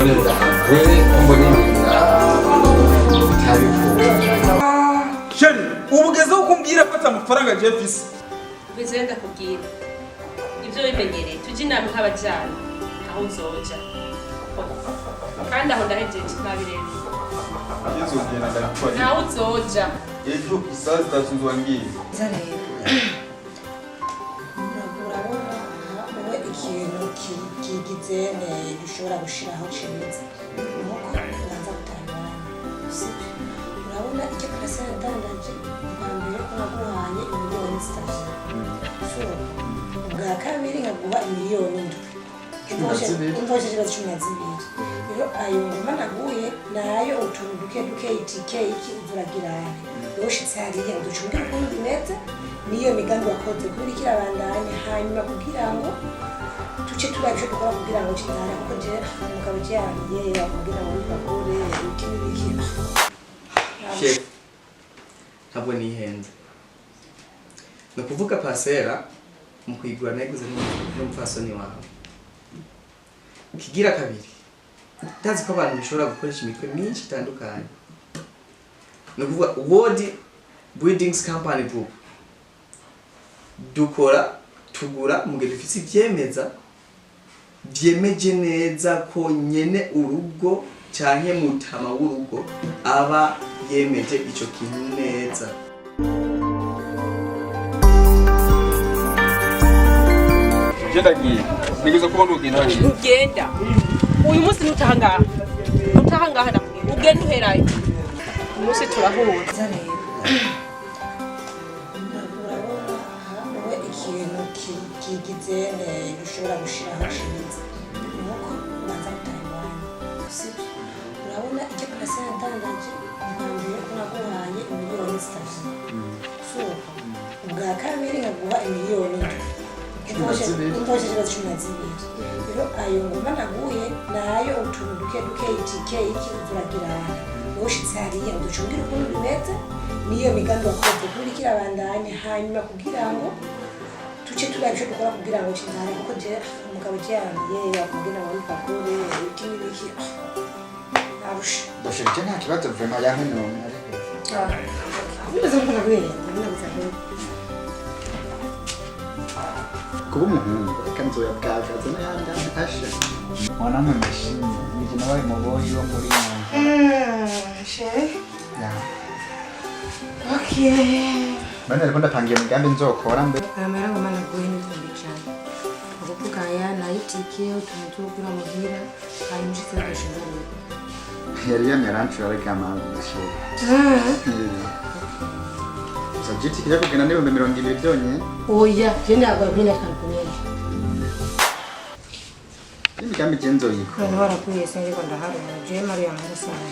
그러니까 왜 한번입니다. Sheri, ubugeze kumbwira ko amafaranga je fisi. Bizenda kubwira. Ivyo bimenyereye tuje inama nk'abajana aho uzoja. Kandi aho ndahejeje nabirebe. Yezo genda ndakora. Naho uzoja. Ejo isazi tazunzwa ngiye. Zareba. Urabona wowe ikintu kigizene dushobora gushiraho cimeze. Nuko ubanza gutangana. Urabona icyo karasa yadandaje mbere ko naguhaye miliyoni 3. So ubwa kabiri nkaguha miliyoni 7. Impoje ziba 12. Rero ayo ngoma naguye nayo utuntu duke itike iki uzuragirane. Yoshitse hariya uducungira ukuntu bimeze niyo migambi wakoze kubirikira abandanya hanyuma kugira ngo tuce turabisho dukora kugira ngo kitara kuko je umugabo cyariye kugira ngo bakore ikindi bikira. Chef, ntabwo nihenze. No kuvuga pasera mu kwigura naguze n'umfasoni wawe. Kigira kabiri. Tazi ko abantu bishobora gukoresha imitwe myinshi itandukanye. No kuvuga World Buildings Company Group. Dukora tugura mu gihe dufite ibyemeza byemeje neza ko nyene urugo canke mutama w'urugo aba yemeje ico kintu neza. Genda giye. Nigeze kuba ndugenda hari. Ugenda. Uyu munsi nutahangaha. Nutahangaha nakubwira. Ugenda uherayo. Umunsi turahura. Zareba. Wowe ikintu kigizene dushobora gushiraho cimeze. Nuko ubanza gutangana. Urabona icyo karasa yadandaje mbere ko naguhaye miliyoni 3. So ubwa kabiri nkaguha miliyoni 7. Impoje ziba 12. Rero ayo ngoma naguye nayo utuntu duke itike iki uzuragirane. Yoshitse hariya uducungira ukuntu bimeze niyo migambi wakoze kubirikira abandanya hanyuma kugira ngo tuce turabisho dukora kugira ngo kitara kuko je umugabo cyariye kugira ngo bakore ikindi bikira. Doshirije nta kibazo vema yaho none ariko. Bibaza ko nabwira ndabiza ko Kuba umuhungu reka nzoyabwagaza n'ayandi asha. Mwana mpamishimye nige nawe muboyi wo muri Sheri. Ya. Okay. Bane ariko ndapangiye umugambi nzokora mbe. Amara ngoma naguye n'ibindi cyane. Ukuvuga ya na itike utuntu two kugura muhira hanyuma ushitse gashingana. Yari yameranchura reka amashi. Sajiti kijya kugena niwe 200 byonye. Oya, je ntabwo abwira kankumye. Imigambi genzo yiko. None warakuye senge ko ndaharura. Je Maria Marasana.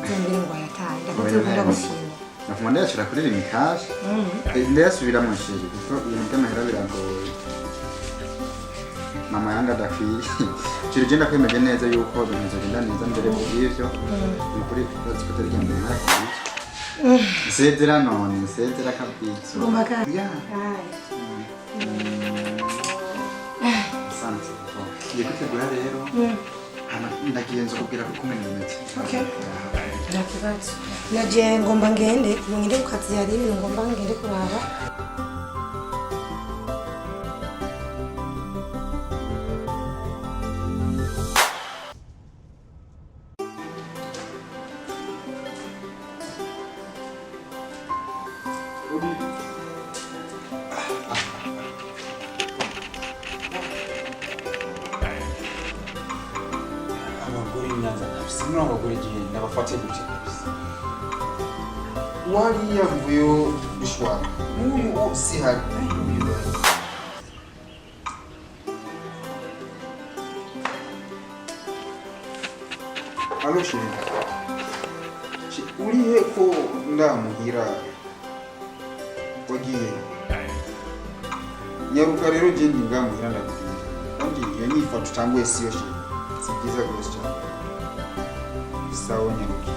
Ngira ngo yataye ndakuzukunda gushima. Nakumanda yashira kuri limikaje. Ndasubira mu shiri kuko ibintu by'amahera biragoye. Mama yanga dakwiye. Kiri genda kwemeje neza yuko bimeze genda neza mbere mu bivyo. Ukuri bazikotera igende mwaka. Sedera none, sedera kabitso. Gomaka. Ya. Asante. Ndikutegura rero. Ndagiyenzo kubwira ko kumwe n'imiti. Okay. Nakibazo. Naje ngomba ngende, ngende kukazi yari ibintu ngomba ngende kuraba. Nyanza Lac. Sinonga kuri gihe nabafate gute kabisa. Wali yavuyo bishwa. Uyu si hari. Alo shini. Uri heko ndamuhira. Wagiye. Nyaruka rero je ndingamuhira ndakubwira. Kandi iyo nyifa tutanguye siyo shini. Sikiza question. Sawa nyaruki.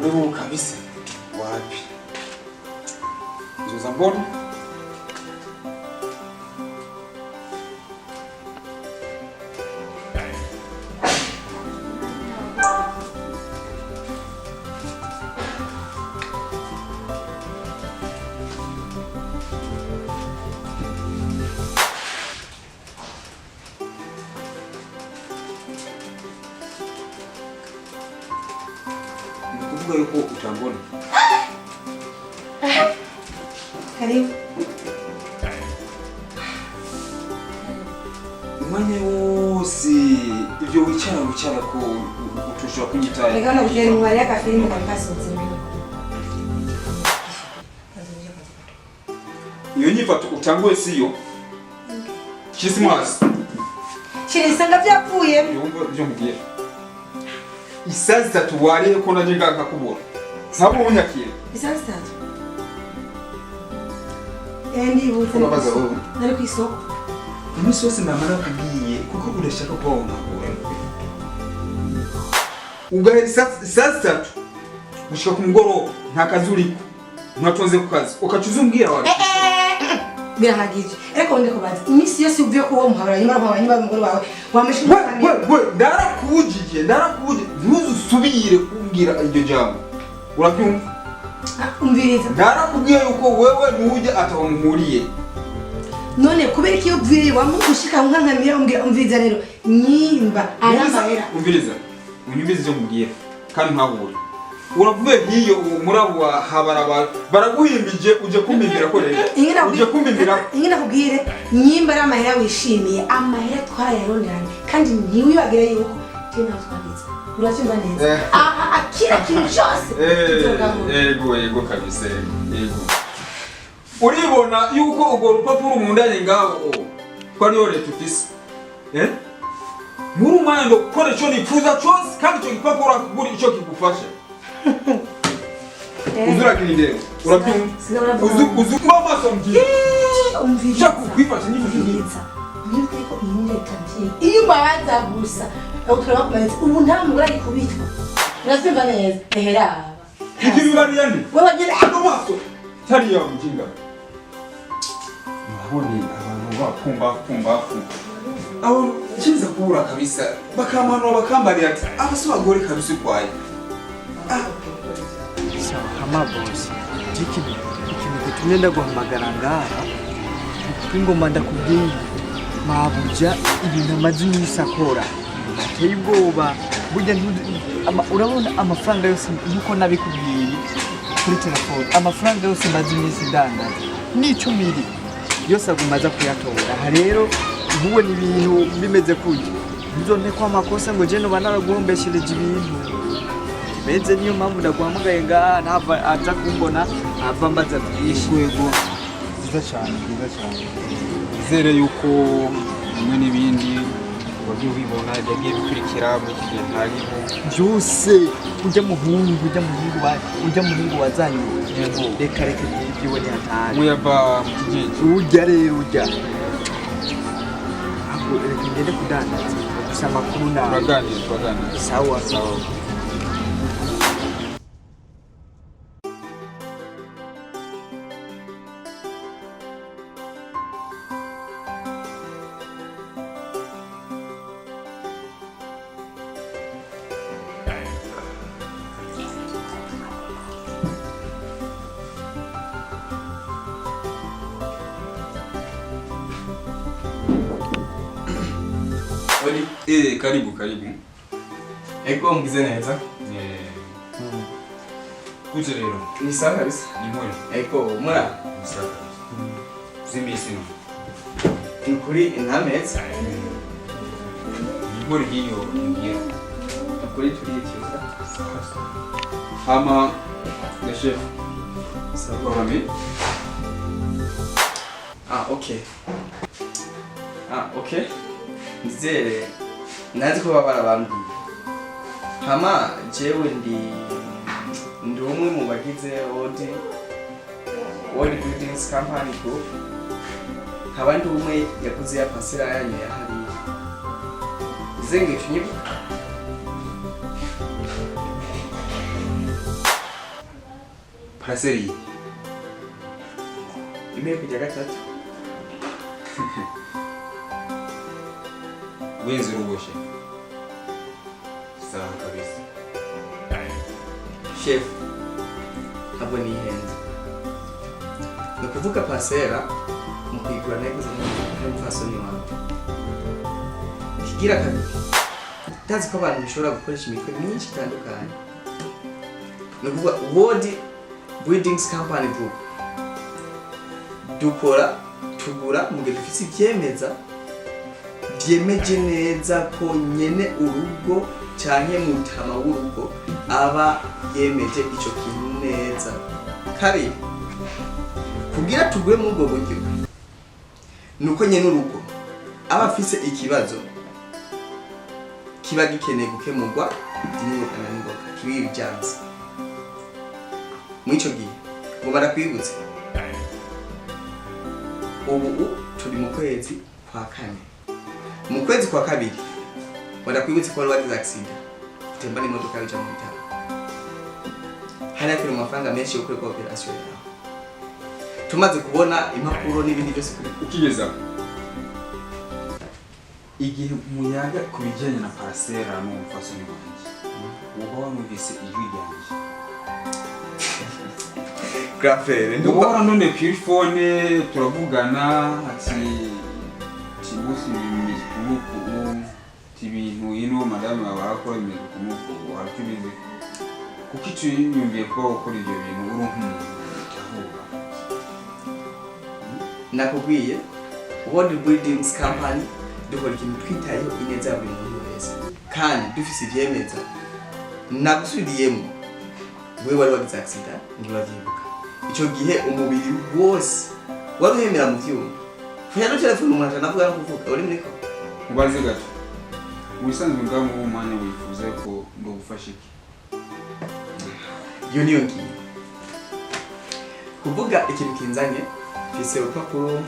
Wewe kabisa wapi? uzoza mbona kuvuga yuko utambona. Karibu. Umwanya wose ibyo wicara ko utushobora kunyitaye. Reka na kujeri mwari akafilmu kwa kasoze mbere. Iyo nyifato utanguye siyo. Christmas. Shirisanga byapfuye. Yumva byo mugiye. Isazi tatu wariye ko naje ngaka kubura. Ntabwo unyakire. Isazi tatu. Endi buze. Urabaza wowe. Nari ku isoko. Umunsi wose ndamara kugiye kuko urashaka ko wabona ugahera isazi tatu gushika ku mugoroba nta kazi uriko ntatonze ku kazi ukacuza umbwira wawe birahagije ariko ndiko baza imisi yose uvuye ko uwo muhabara nyuma mugore wawe wameshe we ndarakujije ntuzusubire kumbwira iryo jambo urabyumva umviriza ndarakubwiye yuko wewe ntujye ataho muhuriye none kubera iki uvuye wamugushika nkankamira umbwira umviriza rero nyimba aramahera umviriza unyumviriza icyo mubwira kandi ntabure uravuye hiyo murabo habara baraguhimbije uje kumimbira ko rero uje kumimbira ingina kubwire nyimba ari amahera wishimiye amahera twarayaronderanye kandi ntiwibagire yuko tena twanditse uracyumva neza akira kintu cyose yego kabisa yego uribona yuko ubwo rupapuro umundanye ngaho ko ariyo leta ufise muri umwanya ndo gukora icyo nifuza cyose kandi icyo gipapuro akugura icyo kigufasha uzuragira indero urabyumva uzumva amaso mbwira umviriza kwifasha umviriza niba ariko iyi leta mvye iyo ubanza gusa uturaba kumanitse ubu nta mugore ari kubitwa urabyumva neza ehera iki bibariya ni wewe wagira amaso tariya mujinga maboni abantu bapumba abo kiza kubura kabisa bakamanura bakambarira ati abasubagore kabisa kwaye sawa hama boss ikintu gitumye ndaguhamagara ngaha ingoma ndakubwiye mabuja ibintu amaze iminsi akora ateye ubwoba burya urabona amafaranga yose nkuko nabikubwiye kuri telefone amafaranga yose maze iminsi ndandaza n'icyo miri yose agumaza kuyatora aha rero ntubone ibintu bimeze kujya ntuzone ko amakosa ngo je no banaraguhombeshereje ibintu beze niyo mpamvu ndaguhamagaye ngaha ntava aza kumbona ava mbaza twishwego byiza cyane izere yuko bimwe n'ibindi wagiye ubibona byagiye bikurikira muri iki gihe ntariho byose ujya muhungu wazanye yego reka ibyo ni hatari muyava mu kigenge ujya rero ujya ahubwo reka ngende kudandaza gusa amakuru nawe turaganira sawa karibu ego mgize neza kuze rero ni sawa kabisa ni moyo ego mura sawa zimisi ni kuri intameza ni moyo giyo ngiye kuri turikiza hama le chef sawa rami okay nizere nazi ko babara bambwiye hama jewe ndi umwe mu bagize World Buildings Company Group nkaba ndi umwe yakuze ya pasira yanyu yahariye zenge tunyibuka paraseri imwe kujya gatatu wezi ruboshe sawa kabisa chef ntabwo nihenze ni ukuvuga pasera mu kwigura naguze n'umufasoni wawe kigira kabiri utazi ko abantu bashobora gukoresha imitwe myinshi itandukanye ni ukuvuga World Breedings Company Group tugura mu gihe dufite ibyemeza byemeje neza ko nyene urugo cyane mutama w'urugo aba yemeje icyo kintu neza. Kabiri, kugira tugure mu ubwo buryo nuko nyene urugo aba afise ikibazo kiba gikeneye gukemurwa n'ingokana n'ingoka kibibyanze mu ico gihe ngo barakwibutse ubu turi mu kwezi kwa kane. Mu kwezi kwa kabiri barakwibutse ko wari wagize accident utemba n'imodoka bija mu bitaro hari akiri amafaranga menshi yo kuri operation yawe. Tumaze kubona impapuro n'ibindi byose ukigeza igihe muyaga kubijyanye na parcela n'umufasoni wanjye uba wamuvise ijwi ryanjye grafere uba warandonde kuri phone turavugana ati kibusi bimeze kumuku ibintu ino madame abakora imeze kumuku haratubize kuko icyo yiyumviye ko ukora ibyo bintu uri nk'umuntu ahubwo nakubwiye World Breedings Company dukora ikintu twitayeho ineza ya buri muntu wese kandi dufise ibyemeza nagusubiriyemo wewe wari wagize accident ntiwavyibuka icyo gihe umubiri wose waruhemera mu vyuma fuyano telefone umuntu anavuga no kuvuga uri muriko ubaze gato ubisanzwe ngaho mu mwanya wifuza ko ndogufasha iki iyo niyo ngiye kuvuga ikintu kinzanye fise urupapuro